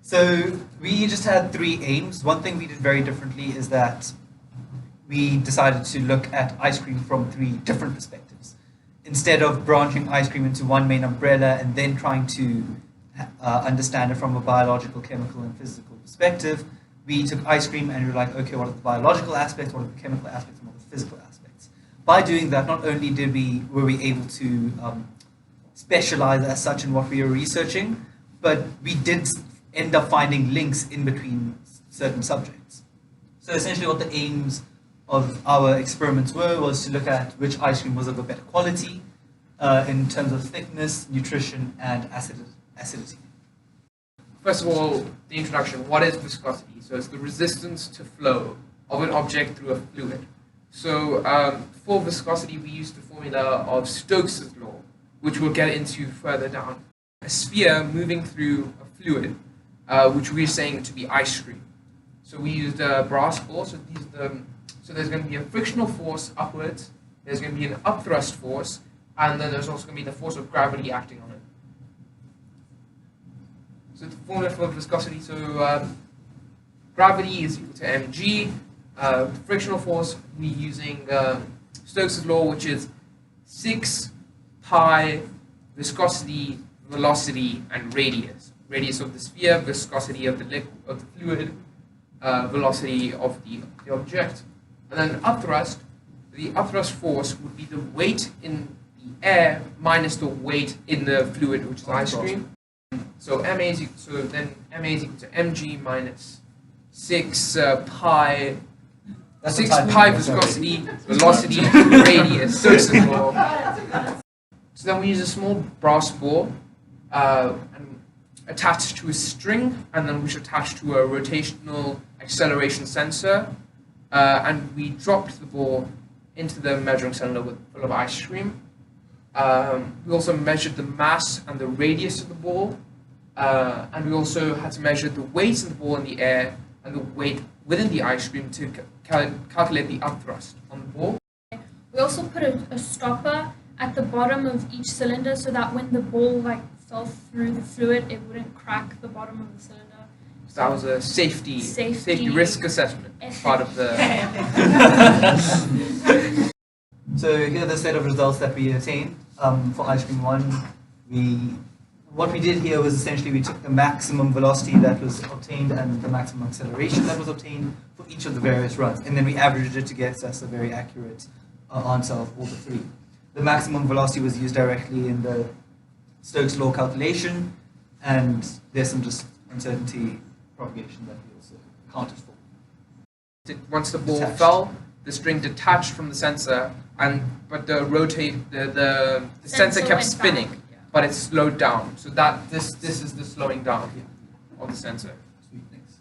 So we just had three aims. One thing we did very differently is that we decided to look at ice cream from three different perspectives. Instead of branching ice cream into one main umbrella and then trying to understand it from a biological, chemical, and physical perspective, we took ice cream and we were like, okay, what are the biological aspects, what are the chemical aspects, and what are the physical aspects? By doing that, not only were we able to specialize as such in what we were researching, but we did end up finding links in between certain subjects. So essentially what the aims of our experiments was to look at which ice cream was of a better quality in terms of thickness, nutrition, and acidity. First of all, the introduction. What is viscosity? So it's the resistance to flow of an object through a fluid. So for viscosity, we use the formula of Stokes' law, which we'll get into further down. A sphere moving through a fluid, which we're saying to be ice cream. So we used a brass ball. So there's going to be a frictional force upwards. There's going to be an upthrust force, and then there's also going to be the force of gravity acting on it. So the formula for viscosity, so gravity is equal to mg. Frictional force, we're using Stokes' law, which is 6 pi viscosity, velocity, and radius. Radius of the sphere, viscosity of the fluid, velocity of the object. And then upthrust, the upthrust force would be the weight in the air minus the weight in the fluid, which is ice cream. So then ma is equal to mg minus 6 pi. 6 pi viscosity, velocity, radius, Stokes' law. So then we use a small brass ball and attached to a string, and then which attached to a rotational acceleration sensor, and we dropped the ball into the measuring cylinder full of ice cream. We also measured the mass and the radius of the ball, and we also had to measure the weight of the ball in the air and the weight within the ice cream to calculate the upthrust on the ball. We also put a stopper at the bottom of each cylinder so that when the ball fell through the fluid, it wouldn't crack the bottom of the cylinder. So that was a safety risk assessment part of the... So here are the set of results that we attained for ice cream 1. What we did here was essentially we took the maximum velocity that was obtained and the maximum acceleration that was obtained for each of the various runs, and then we averaged it to get us a very accurate answer of all the three. The maximum velocity was used directly in the Stokes' law calculation, and there's some just uncertainty propagation that we also accounted for. Once the ball fell, the string detached from the sensor, but the sensor kept spinning. Back. But it's slowed down. So that this is the slowing down of the sensor. Sweet, thanks.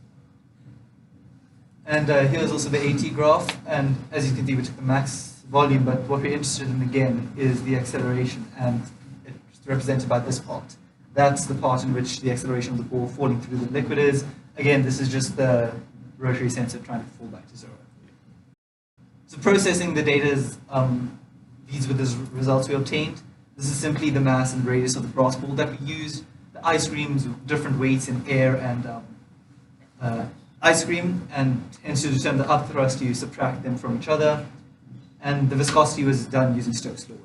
And here's also the AT graph. And as you can see, we took the max volume, but what we're interested in again is the acceleration, and it's represented by this part. That's the part in which the acceleration of the ball falling through the liquid is. Again, this is just the rotary sensor trying to fall back to zero. So processing the data is, these were the results we obtained. This is simply the mass and radius of the brass ball that we used. The ice creams, different weights in air and ice cream, and hence to determine the upthrust, you subtract them from each other. And the viscosity was done using Stokes' law.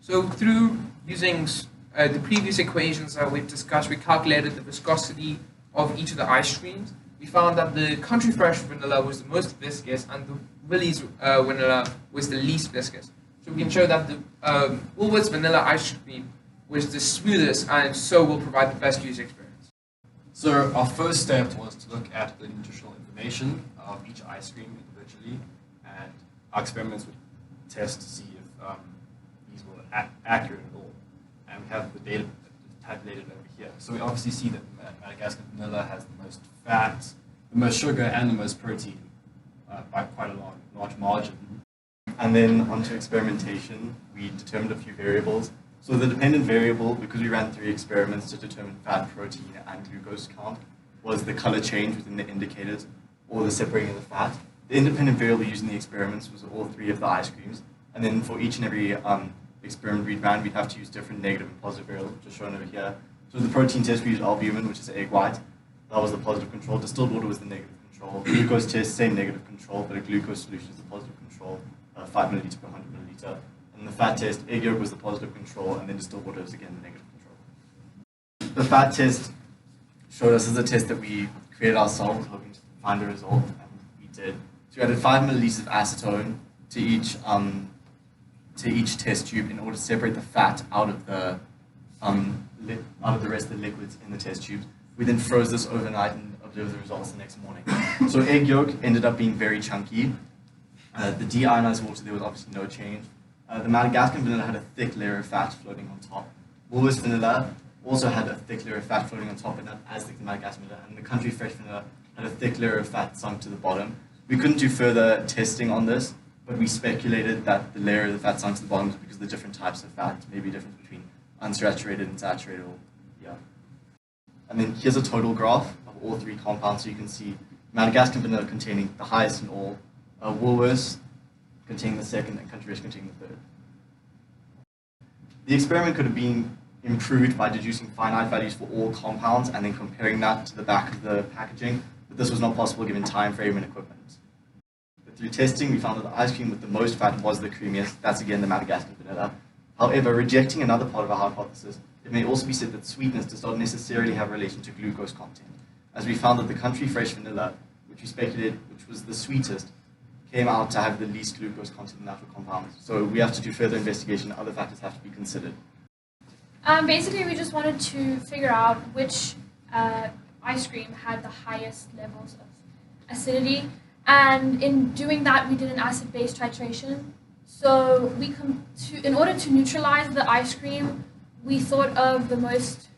So through using the previous equations that we've discussed, we calculated the viscosity of each of the ice creams. We found that the Country Fresh vanilla was the most viscous, and the Willie's vanilla was the least viscous. So we can show that the Woolworths vanilla ice cream was the smoothest, and so will provide the best user experience. So our first step was to look at the nutritional information of each ice cream individually, and our experiments would test to see if these were accurate at all. And we have the data tabulated over here. So we obviously see that Madagascar vanilla has the most fat, the most sugar, and the most protein by quite a large margin. And then onto experimentation, we determined a few variables. So the dependent variable, because we ran 3 experiments to determine fat, protein, and glucose count, was the color change within the indicators, or the separating of the fat. The independent variable used in the experiments was all 3 of the ice creams. And then for each and every experiment we ran, we'd have to use different negative and positive variables, which are shown over here. So the protein test, we used albumin, which is egg white. that was the positive control. Distilled water was the negative control. Glucose test, same negative control, but a glucose solution is the positive control, 5 milliliter per 100 milliliter. And the fat test, egg yolk was the positive control, and then distilled water was again the negative control. The fat test showed us as a test that we created ourselves, hoping to find a result, and we did. So we added 5 milliliters of acetone to each test tube in order to separate the fat out of the rest of the liquids in the test tubes. We then froze this overnight and observed the results the next morning. So egg yolk ended up being very chunky. The deionized water, there was obviously no change. The Madagascar vanilla had a thick layer of fat floating on top. Woolworths vanilla also had a thick layer of fat floating on top, but not as thick as Madagascar vanilla. And the country fresh vanilla had a thick layer of fat sunk to the bottom. We couldn't do further testing on this, but we speculated that the layer of the fat sunk to the bottom was because of the different types of fat, maybe a difference between unsaturated and saturated, or, yeah. And then here's a total graph of all three compounds, so you can see Madagascar vanilla containing the highest in all, Woolworths containing the second, and country fresh containing the third. The experiment could have been improved by deducing finite values for all compounds and then comparing that to the back of the packaging, but this was not possible given time frame and equipment. But through testing, we found that the ice cream with the most fat was the creamiest. That's again the Madagascar vanilla. However, rejecting another part of our hypothesis, it may also be said that sweetness does not necessarily have a relation to glucose content, as we found that the country fresh vanilla, which we speculated which was the sweetest, came out to have the least glucose content in natural compounds. So we have to do further investigation. Other factors have to be considered. Basically, we just wanted to figure out which ice cream had the highest levels of acidity, and in doing that, we did an acid-base titration. So in order to neutralize the ice cream, we thought of the most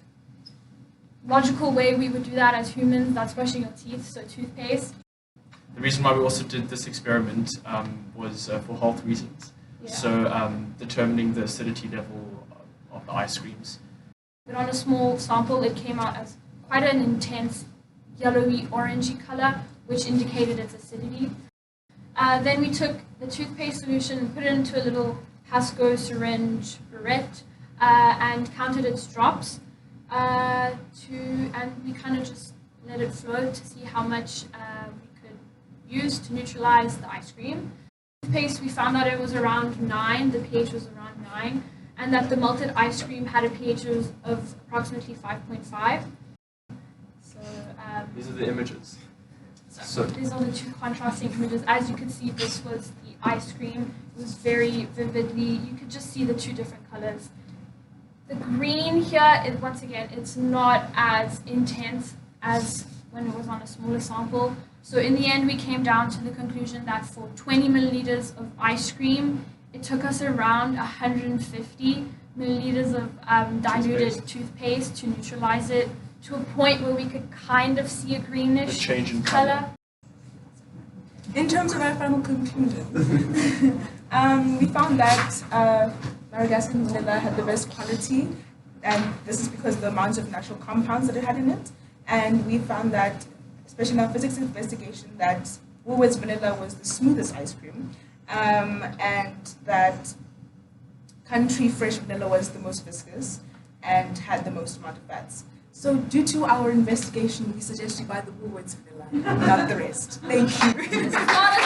logical way we would do that as humans. That's brushing your teeth, so toothpaste. The reason why we also did this experiment was for health reasons. Yeah. So determining the acidity level of the ice creams. But on a small sample, it came out as quite an intense yellowy orangey color, which indicated its acidity. Then we took the toothpaste solution and put it into a little Pasco syringe burette and counted its drops. And we kind of just let it flow to see how much we could use to neutralize the ice cream. Toothpaste, we found out it was around 9, the pH was around 9, and that the melted ice cream had a pH of approximately 5.5. So These are the images. So these are the two contrasting images. As you can see, this was the ice cream. It was very vividly, you could just see the two different colors. The green here, once again, it's not as intense as when it was on a smaller sample. So in the end, we came down to the conclusion that for 20 milliliters of ice cream, it took us around 150 milliliters of diluted toothpaste to neutralize it to a point where we could kind of see a greenish change in color. In terms of our final conclusion, we found that Madagascar vanilla had the best quality, and this is because of the amount of natural compounds that it had in it. And we found that, especially in our physics investigation, that Woolworths vanilla was the smoothest ice cream, and that country fresh vanilla was the most viscous and had the most amount of fats. So due to our investigation, we suggest you buy the Woolworths vanilla, not the rest. Thank you. This is not a